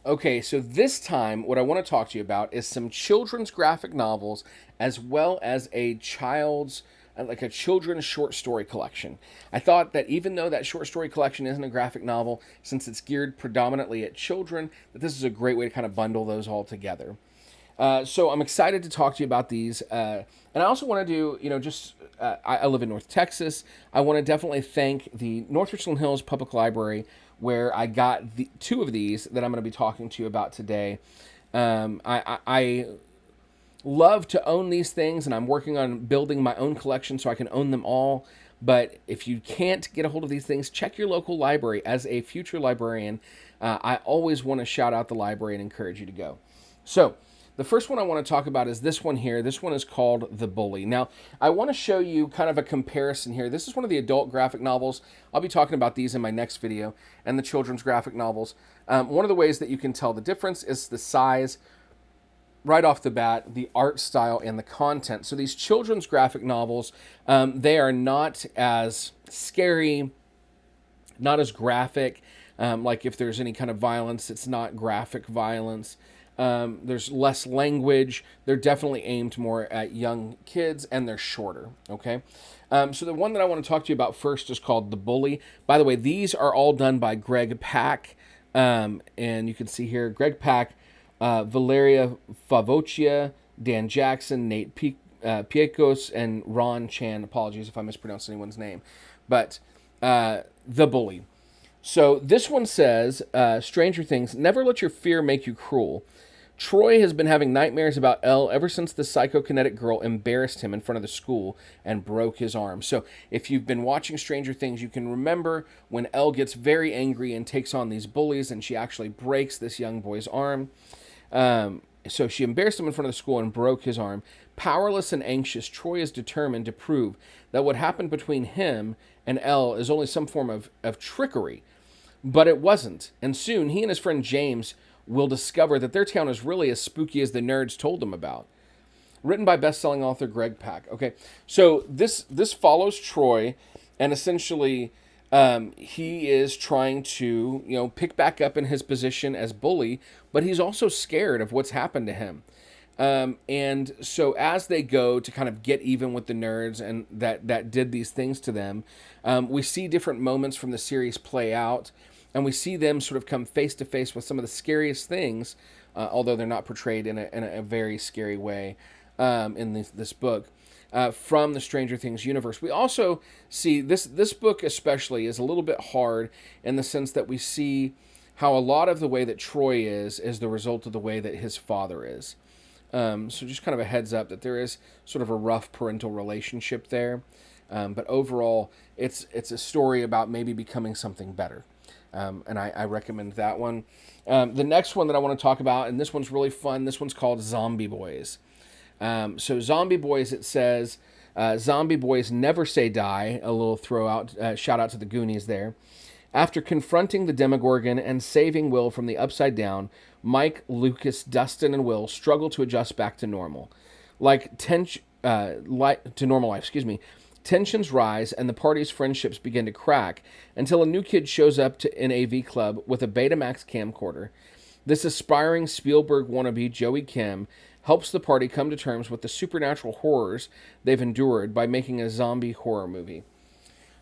Okay, so this time, what I want to talk to you about is some children's graphic novels, as well as like a children's short story collection. I thought that even though that short story collection isn't a graphic novel, since it's geared predominantly at children, that this is a great way to kind of bundle those all together. So I'm excited to talk to you about these, and I also want to do, just I live in North Texas. I want to definitely thank the North Richland Hills Public Library, where I got the two of these that I'm going to be talking to you about today. I love to own these things, and I'm working on building my own collection so I can own them all. But if you can't get a hold of these things, check your local library. As a future librarian, I always want to shout out the library and encourage you to go. So, the first one I want to talk about is this one here. This one is called The Bully. Now, I want to show you kind of a comparison here. This is one of the adult graphic novels. I'll be talking about these in my next video, and the children's graphic novels. One of the ways that you can tell the difference is the size, right off the bat, the art style and the content. So these children's graphic novels, they are not as scary, not as graphic. Like if there's any kind of violence, it's not graphic violence. There's less language. They're definitely aimed more at young kids, and they're shorter. Okay. So the one that I want to talk to you about first is called The Bully. By the way, these are all done by Greg Pak. And you can see here Greg Pak, Valeria Favoccia, Dan Jackson, Nate Piekos, and Ron Chan. Apologies if I mispronounced anyone's name. But The Bully. So this one says, Stranger Things, never let your fear make you cruel. Troy has been having nightmares about Elle ever since the psychokinetic girl embarrassed him in front of the school and broke his arm. So if you've been watching Stranger Things, you can remember when Elle gets very angry and takes on these bullies, and she actually breaks this young boy's arm. So she embarrassed him in front of the school and broke his arm. Powerless and anxious, Troy is determined to prove that what happened between him and Elle is only some form of trickery. But it wasn't. And soon he and his friend James will discover that their town is really as spooky as the nerds told them about. Written by best-selling author Greg Pak. Okay, so this follows Troy, and essentially he is trying to pick back up in his position as bully, but he's also scared of what's happened to him. And so as they go to kind of get even with the nerds and that did these things to them, we see different moments from the series play out, and we see them sort of come face to face with some of the scariest things, although they're not portrayed in a very scary way in this book. From the Stranger Things universe. We also see this book especially is a little bit hard in the sense that we see how a lot of the way that Troy is the result of the way that his father is. So just kind of a heads up that there is sort of a rough parental relationship there. But overall, it's a story about maybe becoming something better. And I recommend that one. The next one that I want to talk about, and this one's really fun, this one's called Zombie Boys. So Zombie Boys, it says, Zombie Boys never say die, a little shout out to the Goonies there. After confronting the Demogorgon and saving Will from the Upside Down, Mike, Lucas, Dustin, and Will struggle to adjust back to normal. To normal life, Tensions rise and the party's friendships begin to crack until a new kid shows up to an AV club with a Betamax camcorder. This aspiring Spielberg wannabe, Joey Kim, helps the party come to terms with the supernatural horrors they've endured by making a zombie horror movie.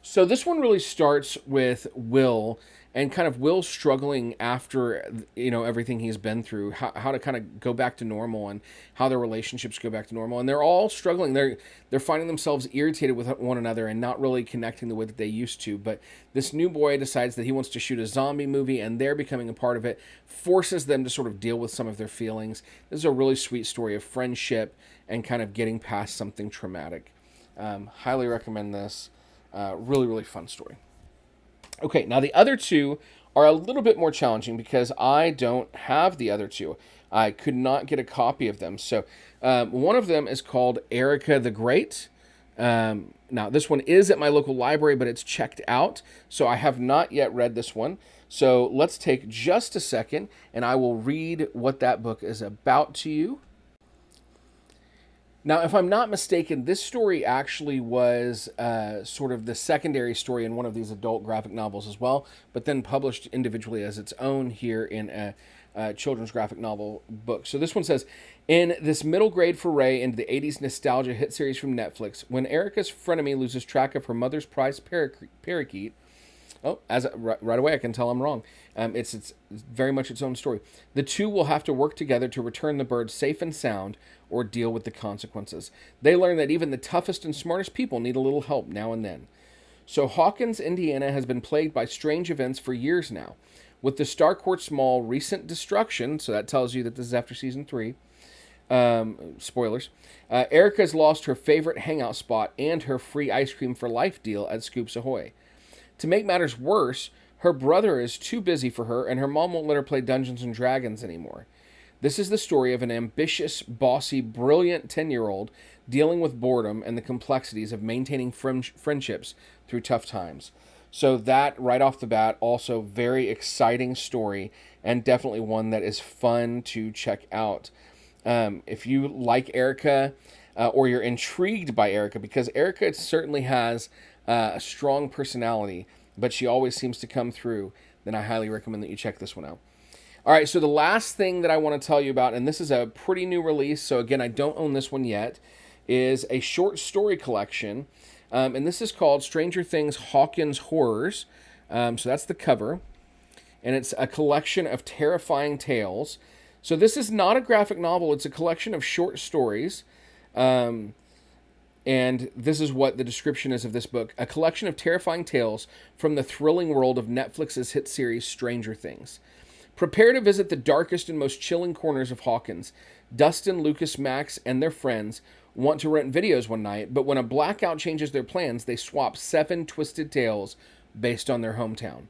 So this one really starts with Will and kind of Will struggling after everything he's been through, how to kind of go back to normal and how their relationships go back to normal. And they're all struggling. They're finding themselves irritated with one another and not really connecting the way that they used to. But this new boy decides that he wants to shoot a zombie movie, and they're becoming a part of it, forces them to sort of deal with some of their feelings. This is a really sweet story of friendship and kind of getting past something traumatic. Highly recommend this. Really, really fun story. Okay, now the other two are a little bit more challenging because I don't have the other two. I could not get a copy of them. So one of them is called Erika the Great. Now, this one is at my local library, but it's checked out. So I have not yet read this one. So let's take just a second, and I will read what that book is about to you. Now, if I'm not mistaken, this story actually was sort of the secondary story in one of these adult graphic novels as well, but then published individually as its own here in children's graphic novel book. So this one says, in this middle grade foray into the 80s nostalgia hit series from Netflix, when Erika's frenemy loses track of her mother's prized parakeet. Oh, right away I can tell I'm wrong. It's very much its own story. The two will have to work together to return the bird safe and sound or deal with the consequences. They learn that even the toughest and smartest people need a little help now and then. So Hawkins, Indiana has been plagued by strange events for years now. With the Starcourt's Mall recent destruction, so that tells you that this is after season 3, spoilers, Erika's lost her favorite hangout spot and her free ice cream for life deal at Scoops Ahoy. To make matters worse, her brother is too busy for her and her mom won't let her play Dungeons and Dragons anymore. This is the story of an ambitious, bossy, brilliant 10-year-old dealing with boredom and the complexities of maintaining friendships through tough times. So that, right off the bat, also very exciting story and definitely one that is fun to check out. If you like Erika or you're intrigued by Erika, because Erika certainly has a strong personality, but she always seems to come through, then I highly recommend that you check this one out. All right, so the last thing that I want to tell you about, and this is a pretty new release, so again, I don't own this one yet, is a short story collection. And this is called Stranger Things Hawkins Horrors. So that's the cover. And it's a collection of terrifying tales. So this is not a graphic novel. It's a collection of short stories. And this is what the description is of this book. A collection of terrifying tales from the thrilling world of Netflix's hit series Stranger Things. Prepare to visit the darkest and most chilling corners of Hawkins. Dustin, Lucas, Max, and their friends want to rent videos one night, but when a blackout changes their plans, they swap 7 twisted tales based on their hometown.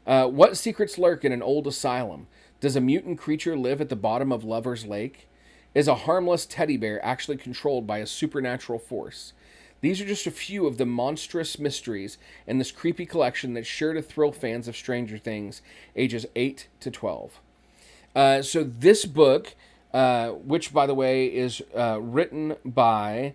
What secrets lurk in an old asylum? Does a mutant creature live at the bottom of Lover's Lake? Is a harmless teddy bear actually controlled by a supernatural force? These are just a few of the monstrous mysteries in this creepy collection that's sure to thrill fans of Stranger Things, ages 8 to 12. So this book, which, by the way, is written by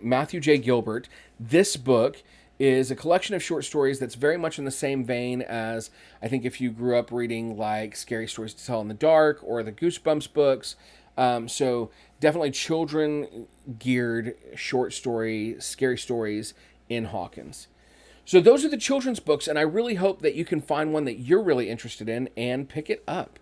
Matthew J. Gilbert. This book is a collection of short stories that's very much in the same vein as, I think, if you grew up reading like Scary Stories to Tell in the Dark or the Goosebumps books. So definitely children-geared short story, scary stories in Hawkins. So those are the children's books, and I really hope that you can find one that you're really interested in and pick it up.